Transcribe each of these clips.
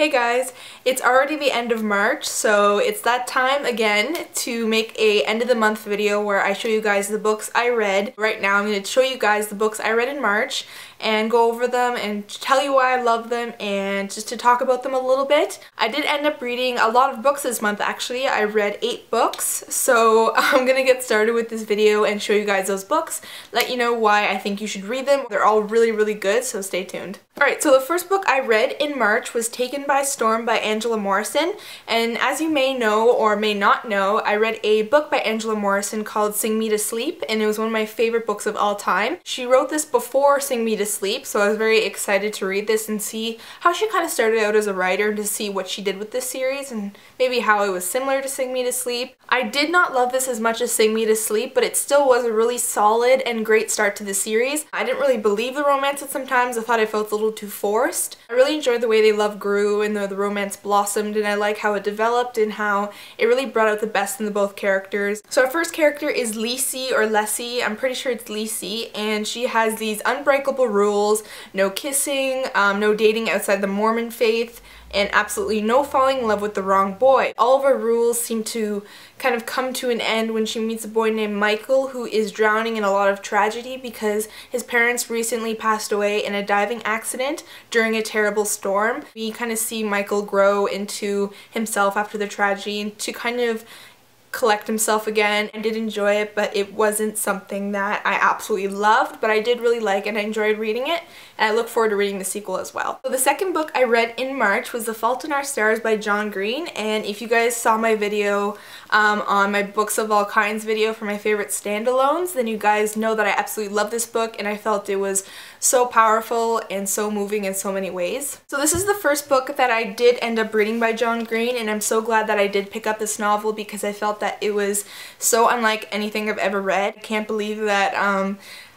Hey guys, it's already the end of March, so it's that time again to make a end of the month video where I show you guys the books I read. Right now I'm going to show you guys the books I read in March and go over them and tell you why I love them and just to talk about them a little bit. I did end up reading a lot of books this month actually. I read 8 books, so I'm going to get started with this video and show you guys those books, let you know why I think you should read them. They're all really good, so stay tuned. Alright, so the first book I read in March was Taken by Storm by Angela Morrison, and as you may know or may not know, I read a book by Angela Morrison called Sing Me to Sleep, and it was one of my favorite books of all time. She wrote this before Sing Me to Sleep, so I was very excited to read this and see how she kind of started out as a writer and to see what she did with this series and maybe how it was similar to Sing Me to Sleep. I did not love this as much as Sing Me to Sleep, but it still was a really solid and great start to the series. I didn't really believe the romance at some times. I thought it felt a little too forced. I really enjoyed the way they love grew and the romance blossomed, and I like how it developed and how it really brought out the best in the both characters. So our first character is Lisi or Lessie, I'm pretty sure it's Lisi, and she has these unbreakable rules: no kissing, no dating outside the Mormon faith, and absolutely no falling in love with the wrong boy. All of her rules seem to kind of come to an end when she meets a boy named Michael who is drowning in a lot of tragedy because his parents recently passed away in a diving accident during a terrible storm. We kind of see Michael grow into himself after the tragedy and to kind of collect himself again. I did enjoy it, but it wasn't something that I absolutely loved, but I did really like it and I enjoyed reading it, and I look forward to reading the sequel as well. So the second book I read in March was The Fault in Our Stars by John Green, and if you guys saw my video on my Books of All Kinds video for my favorite standalones, then you guys know that I absolutely love this book and I felt it was so powerful and so moving in so many ways. So this is the first book that I did end up reading by John Green, and I'm so glad that I did pick up this novel because I felt that it was so unlike anything I've ever read. I can't believe that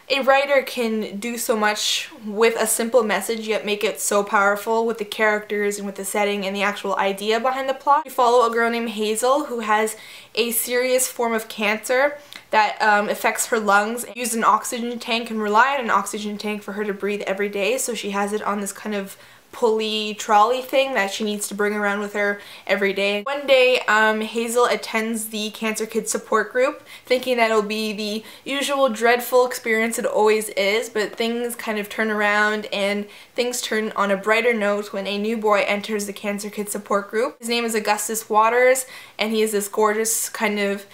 a writer can do so much with a simple message yet make it so powerful with the characters and with the setting and the actual idea behind the plot. We follow a girl named Hazel who has a serious form of cancer that affects her lungs. Use an oxygen tank and rely on an oxygen tank for her to breathe every day, so she has it on this kind of pulley trolley thing that she needs to bring around with her every day. One day Hazel attends the Cancer Kids support group thinking that it'll be the usual dreadful experience it always is, but things kind of turn around and things turn on a brighter note when a new boy enters the Cancer Kids support group. His name is Augustus Waters, and he is this gorgeous kind of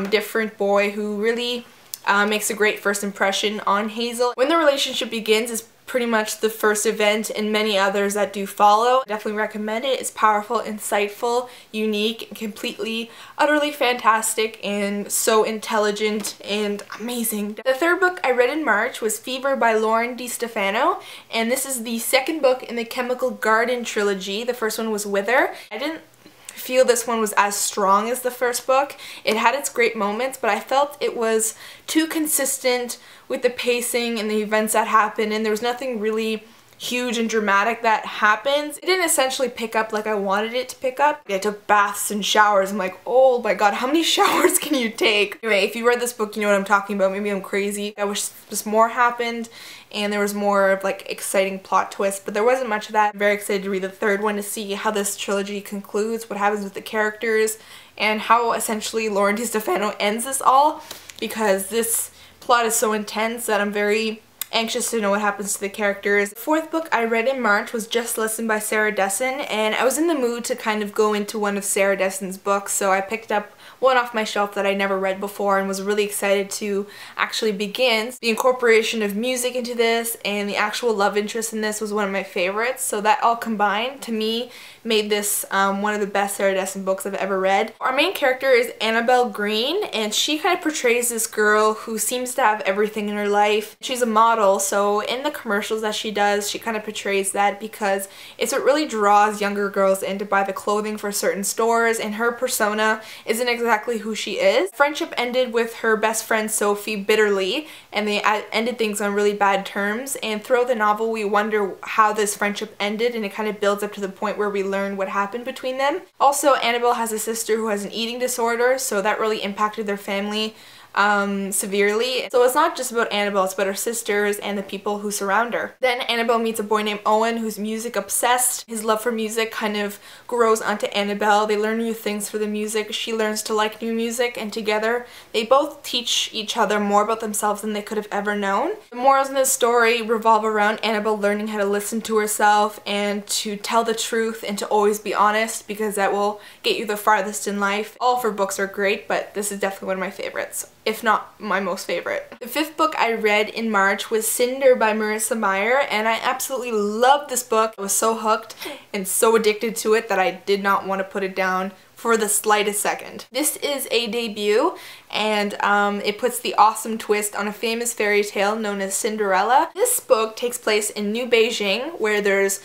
different boy who really makes a great first impression on Hazel. When the relationship begins is pretty much the first event and many others that do follow. I definitely recommend it. It's powerful, insightful, unique, and completely, utterly fantastic, and so intelligent and amazing. The third book I read in March was Fever by Lauren DeStefano, and this is the second book in the Chemical Garden trilogy. The first one was Wither. I didn't feel this one was as strong as the first book. It had its great moments, but I felt it was too consistent with the pacing and the events that happened, and there was nothing really huge and dramatic that happens. It didn't essentially pick up like I wanted it to pick up. I took baths and showers. I'm like, oh my god, how many showers can you take? Anyway, if you read this book, you know what I'm talking about. Maybe I'm crazy. I wish just more happened and there was more of like exciting plot twists, but there wasn't much of that. I'm very excited to read the third one to see how this trilogy concludes, what happens with the characters, and how essentially Lauren DeStefano ends this all, because this plot is so intense that I'm very anxious to know what happens to the characters. The fourth book I read in March was Just Listen by Sarah Dessen, and I was in the mood to kind of go into one of Sarah Dessen's books, so I picked up one off my shelf that I never read before and was really excited to actually begin. The incorporation of music into this and the actual love interest in this was one of my favorites, so that all combined to me made this one of the best Sarah Dessen books I've ever read. Our main character is Annabelle Green, and she kind of portrays this girl who seems to have everything in her life. She's a model, so in the commercials that she does, she kind of portrays that because it's what really draws younger girls in to buy the clothing for certain stores, and her persona isn't exactly who she is. Friendship ended with her best friend Sophie bitterly, and they ended things on really bad terms, and throughout the novel we wonder how this friendship ended, and it kind of builds up to the point where we learn what happened between them. Also, Annabelle has a sister who has an eating disorder, so that really impacted their family severely. So it's not just about Annabelle, it's about her sisters and the people who surround her. Then Annabelle meets a boy named Owen who's music obsessed. His love for music kind of grows onto Annabelle. They learn new things for the music. She learns to like new music, and together they both teach each other more about themselves than they could have ever known. The morals in this story revolve around Annabelle learning how to listen to herself and to tell the truth and to always be honest, because that will get you the farthest in life. All of her books are great, but this is definitely one of my favorites, if not my most favorite. The fifth book I read in March was Cinder by Marissa Meyer, and I absolutely loved this book. I was so hooked and so addicted to it that I did not want to put it down for the slightest second. This is a debut, and it puts the awesome twist on a famous fairy tale known as Cinderella. This book takes place in New Beijing, where there's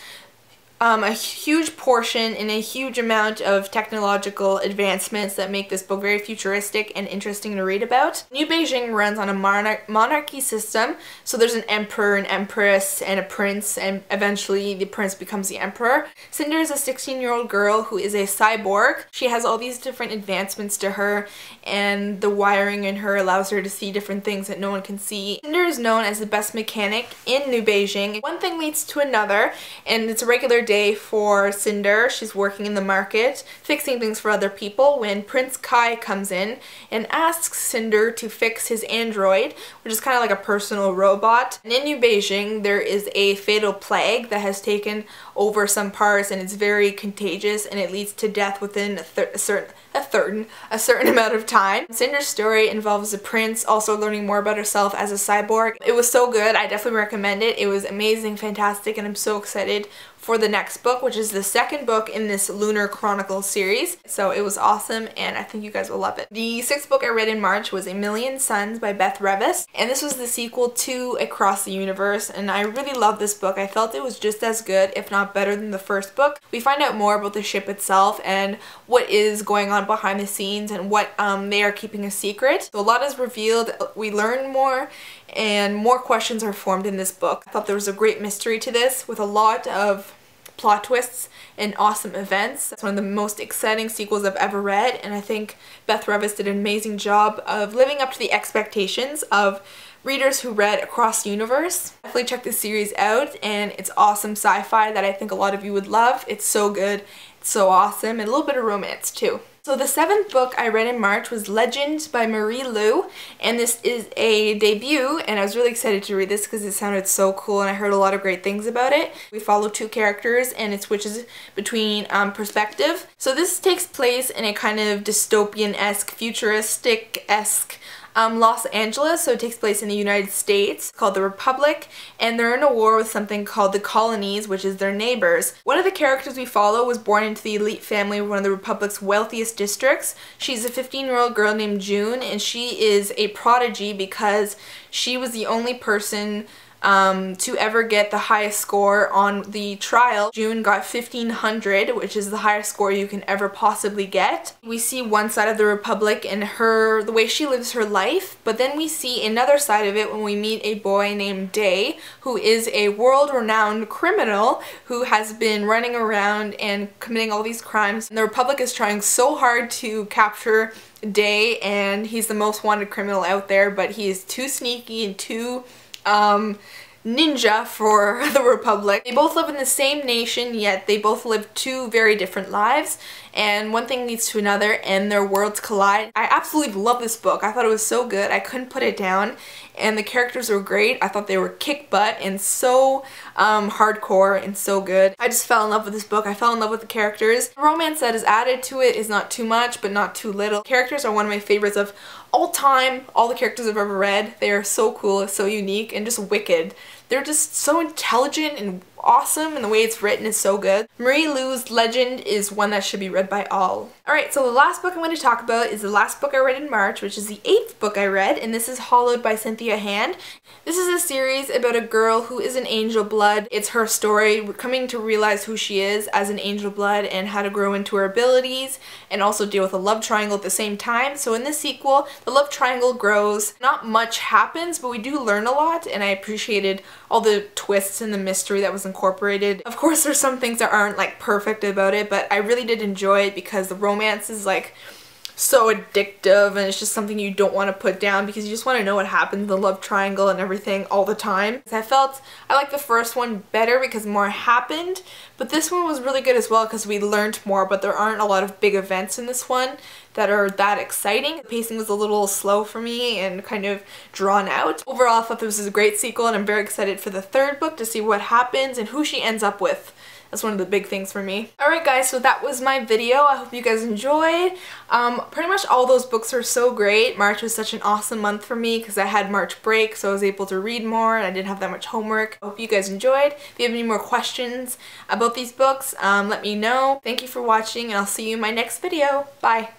a huge portion and a huge amount of technological advancements that make this book very futuristic and interesting to read about. New Beijing runs on a monarchy system, so there's an emperor, an empress, and a prince, and eventually the prince becomes the emperor. Cinder is a 16-year-old girl who is a cyborg. She has all these different advancements to her, and the wiring in her allows her to see different things that no one can see. Cinder is known as the best mechanic in New Beijing. One thing leads to another, and it's a regular day for Cinder. She's working in the market, fixing things for other people, when Prince Kai comes in and asks Cinder to fix his android, which is kind of like a personal robot. And in New Beijing, there is a fatal plague that has taken over some parts, and it's very contagious, and it leads to death within a certain amount of time. Cinder's story involves the prince also learning more about herself as a cyborg. It was so good. I definitely recommend it. It was amazing, fantastic, and I'm so excited for the next book, which is the second book in this Lunar Chronicles series. So it was awesome, and I think you guys will love it. The sixth book I read in March was A Million Suns by Beth Revis, and this was the sequel to Across the Universe, and I really loved this book. I felt it was just as good, if not better, than the first book. We find out more about the ship itself and what is going on behind the scenes and what they are keeping a secret. So a lot is revealed, we learn more, and more questions are formed in this book. I thought there was a great mystery to this with a lot of plot twists and awesome events. It's one of the most exciting sequels I've ever read, and I think Beth Revis did an amazing job of living up to the expectations of readers who read Across the Universe. Definitely check this series out, and it's awesome sci-fi that I think a lot of you would love. It's so good, it's so awesome, and a little bit of romance too. So the seventh book I read in March was Legend by Marie Lu, and this is a debut, and I was really excited to read this because it sounded so cool and I heard a lot of great things about it. We follow two characters and it switches between perspective. So this takes place in a kind of dystopian-esque, futuristic-esque Los Angeles, so it takes place in the United States, called the Republic, and they're in a war with something called the Colonies, which is their neighbors. One of the characters we follow was born into the elite family of one of the Republic's wealthiest districts. She's a 15-year-old girl named June, and she is a prodigy because she was the only person to ever get the highest score on the trial. June got 1500, which is the highest score you can ever possibly get. We see one side of the Republic and the way she lives her life, but then we see another side of it when we meet a boy named Day, who is a world-renowned criminal who has been running around and committing all these crimes. And the Republic is trying so hard to capture Day, and he's the most wanted criminal out there, but he is too sneaky and too ninja for the Republic. They both live in the same nation, yet they both live two very different lives, and one thing leads to another and their worlds collide. I absolutely love this book. I thought it was so good. I couldn't put it down, and the characters were great. I thought they were kick butt and so hardcore and so good. I just fell in love with this book. I fell in love with the characters. The romance that is added to it is not too much, but not too little. Characters are one of my favorites of all time. All the characters I've ever read. They are so cool, so unique, and just wicked. They're just so intelligent and awesome, and the way it's written is so good. Marie Lu's Legend is one that should be read by all. Alright, so the last book I'm going to talk about is the last book I read in March, which is the 8th book I read, and this is Hallowed by Cynthia Hand. This is a series about a girl who is an angel blood. It's her story, coming to realize who she is as an angel blood and how to grow into her abilities, and also deal with a love triangle at the same time. So in this sequel, the love triangle grows. Not much happens, but we do learn a lot, and I appreciated all the twists and the mystery that was incorporated. Of course, there's some things that aren't like perfect about it, but I really did enjoy it because the romance is like so addictive, and it's just something you don't want to put down because you just want to know what happens in the love triangle and everything all the time. I felt I liked the first one better because more happened, but this one was really good as well because we learned more, but there aren't a lot of big events in this one that are that exciting. The pacing was a little slow for me and kind of drawn out. Overall, I thought this was a great sequel, and I'm very excited for the third book to see what happens and who she ends up with. That's one of the big things for me. Alright guys, so that was my video. I hope you guys enjoyed. Pretty much all those books are so great. March was such an awesome month for me because I had March break, so I was able to read more and I didn't have that much homework. I hope you guys enjoyed. If you have any more questions about these books, let me know. Thank you for watching, and I'll see you in my next video. Bye!